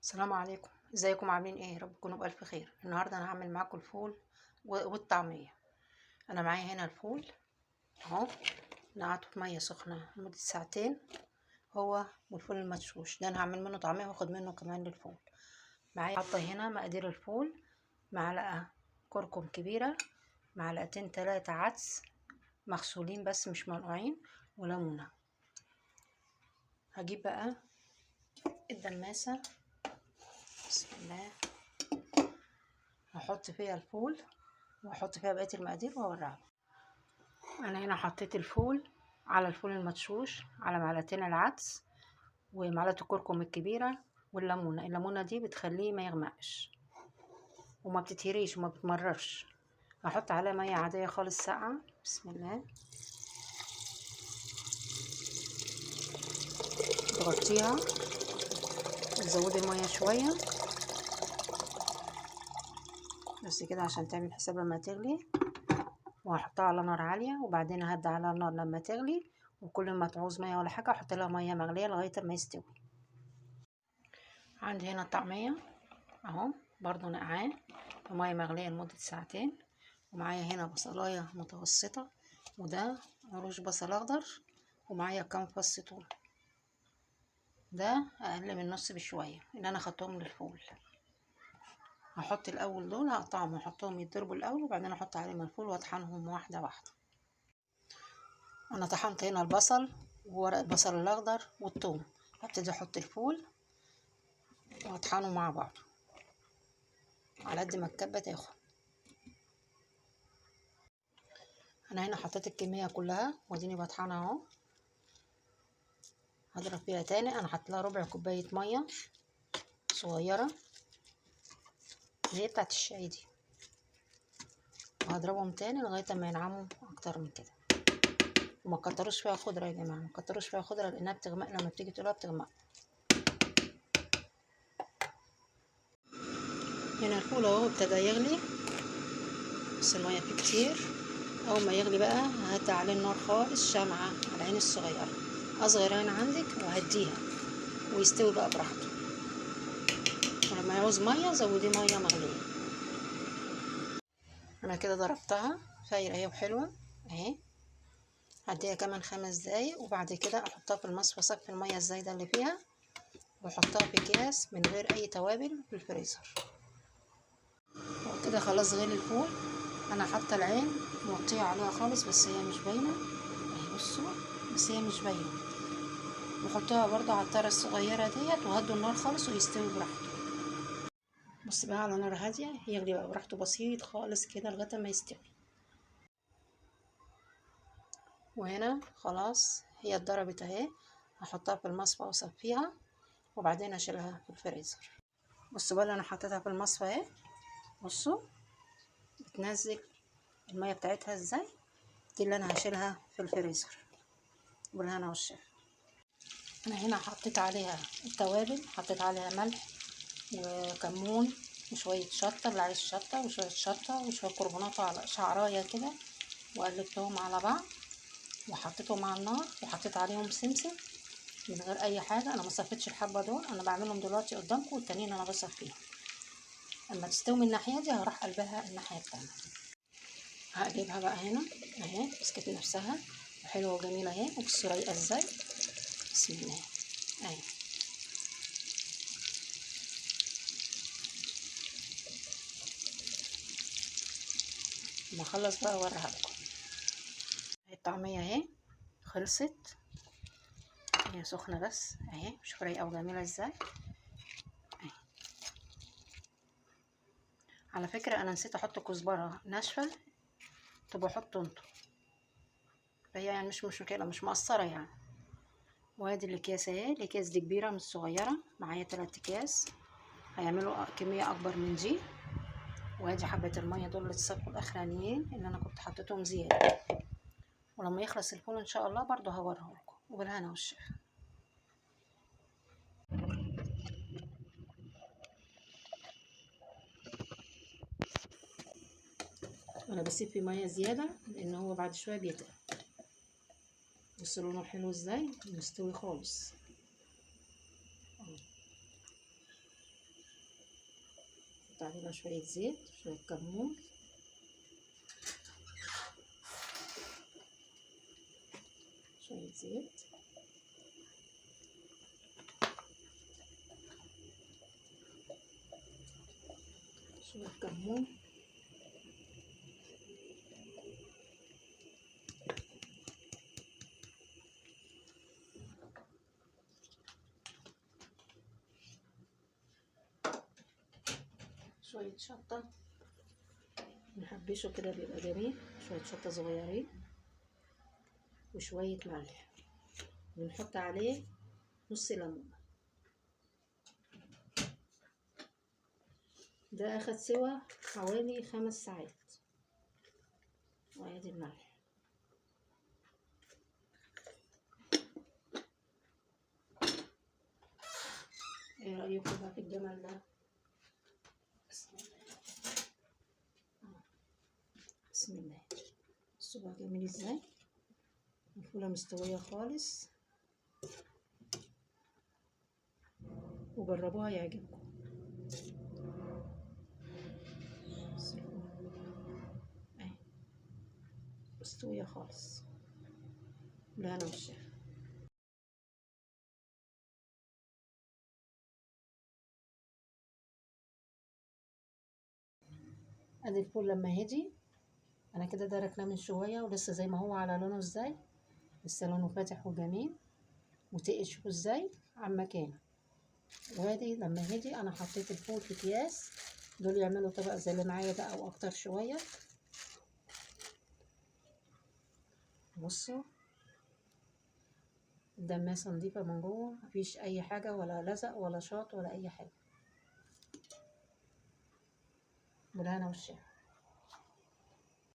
السلام عليكم، ازيكم عاملين ايه؟ رب تكونوا بألف خير. النهارده انا هعمل معاكم الفول والطعمية. انا معايا هنا الفول اهو، نقعته في ميه سخنه لمده ساعتين، هو والفول المدشوش ده انا هعمل منه طعمية واخد منه كمان للفول. معايا حاطه هنا مقادير الفول: معلقه كركم كبيره، معلقتين 3 عدس مغسولين بس مش منقوعين، وليمونه. هجيب بقى الدماسه، بسم الله، هحط فيها الفول واحط فيها بقيه المقادير واوريها. انا هنا حطيت الفول على الفول المدشوش، على معلقتين العدس ومعلقه الكركم الكبيره والليمونه. الليمونه دي بتخليه ما يغمقش وما بتتهريش وما بتمررش. هحط عليها ميه عاديه خالص ساقعه، بسم الله، تغطيها وتزودي الميه شويه بس كده عشان تعمل حساب لما تغلي. وهحطها على نار عاليه وبعدين اهدي على النار لما تغلي، وكل ما تعوز ميه ولا حاجه احط لها ميه مغليه لغايه ما يستوي. عندي هنا الطعميه اهو، برضو نقعاه في ميه مغليه لمده ساعتين. ومعايا هنا بصلايه متوسطه، وده عروش بصل اخضر، ومعايا كام فص ثوم، ده اقل من نص بشويه اللي انا خدتهم للفول. هحط الاول دول، هقطعهم واحطهم يتضربوا الاول وبعدين احط عليهم الفول واطحنهم واحده واحده. انا طحنت هنا البصل وورق البصل الاخضر والثوم، هبتدي احط الفول واطحنه مع بعض على قد ما الكبه تاخد. انا هنا حطيت الكميه كلها واديني بطحنها اهو. هضرب فيها تاني، انا حط لها ربع كوبايه ميه صغيره اللي هي بتاعت الشاي دي، وهضربهم تاني لغايه ما ينعموا اكتر من كده. وما تكتروش فيها خضره يا جماعه، ما تكتروش فيها خضره لانها بتغمق لما بتيجي تقولها بتغمق. هنا الفول اهو ابتدى يغلي بس الميه فيه كتير. اول ما يغلي بقى ههدي عليه النار خالص، شمعة على العين الصغيرة، اصغر عين عندك وهديها ويستوي بقى براحته. ولما يعوز مية زوديه مية مغلية. انا كده ضربتها فايرة اهي وحلوة اهي. هديها كمان 5 دقايق وبعد كده احطها في المصفى، صفي المية الزايدة اللي فيها واحطها في اكياس من غير اي توابل في الفريزر. وكده خلاص غلي الفول. انا حاطه العين موطيه عليها خالص بس هي مش باينه اهي، بصوا، بس هي مش باينه. وحطوها برضو على الطاره الصغيره ديت وهدوا النار خالص ويستوي براحته. بص بقى على نار هاديه يغلي بقى براحته بسيط خالص كده لغايه ما يستوي. وهنا خلاص هي اتضربت اهي، هحطها في المصفى واصفيها وبعدين اشيلها في الفريزر. بصوا بقى اللي انا حطيتها في المصفى اهي، بصوا بتنزل الميه بتاعتها ازاي. دي اللي انا هشيلها في الفريزر بالهنا والشفا. انا هنا حطيت عليها التوابل، حطيت عليها ملح وكمون وشويه شطه اللي عايز شطه، وشويه شطه وشويه كربونات على شعرايه كده، وقلبتهم على بعض وحطيتهم على النار وحطيت عليهم سمسم من غير اي حاجه. انا ما صفيتش الحبه دول، انا بعملهم دلوقتي قدامكم والتانيين انا بصفيهم. اما تستوي من الناحيه دي هروح قلبها الناحيه التانيه. هقلبها بقى هنا اهي، مسكت نفسها وحلوه وجميله اهي، وبصوا رايقه ازاي، بسم الله اهي. لما اخلص بقى اوريها لكم. اهي الطعميه اهي خلصت، هي سخنه بس اهي، شوف رايقه وجميله ازاي اهي. على فكره انا نسيت احط كزبره ناشفه، تبقوا حطوا انتوا، فهي يعني مش مشكله، مش مقصره يعني. وادي الاكياس اهي، الاكياس دي كبيره مش صغيره، معايا 3 اكياس هيعملوا كميه اكبر من دي. وادي حبه الميه دول اللي اتصفوا الاخرانيين اللي انا كنت حطيتهم زياده. ولما يخلص الفول ان شاء الله برضو هوريه لكم وبالهنا والشفا. انا بسيب فيه ميه زياده لان هو بعد شويه بيتقل. بصوا لونه حلو ازاي، مستوي خالص. نحط عليه بقى شوية زيت، شوية كمون، شوية زيت، شوية كمون، شوية شطة نحبشه كده بيبقى جميل، شوية شطة صغيرين وشوية ملح، ونحط عليه نص ليمون. ده اخد سوا حوالي 5 ساعات. وادي الملح. ايه رأيكم بقى في الجمال ده؟ بسم الله. بصوا بقى جميل ازاي، الفولة مستوية خالص، وجربوها يعجبكم. اهي مستوية خالص، بالهنا والشفا. ادي الفول لما هدي، انا كده ده ركناه من شويه ولسه زي ما هو على لونه ازاي، لسه لونه فاتح وجميل وتقل. شوفوا ازاي عن مكانه. وادي لما هدي انا حطيت الفول في اكياس، دول يعملوا طبق زي اللي معايا ده او اكتر شويه. بصوا الدماسه نضيفه من جوه، مفيش اي حاجه ولا لزق ولا شاط ولا اي حاجه. بالهنا والشفا.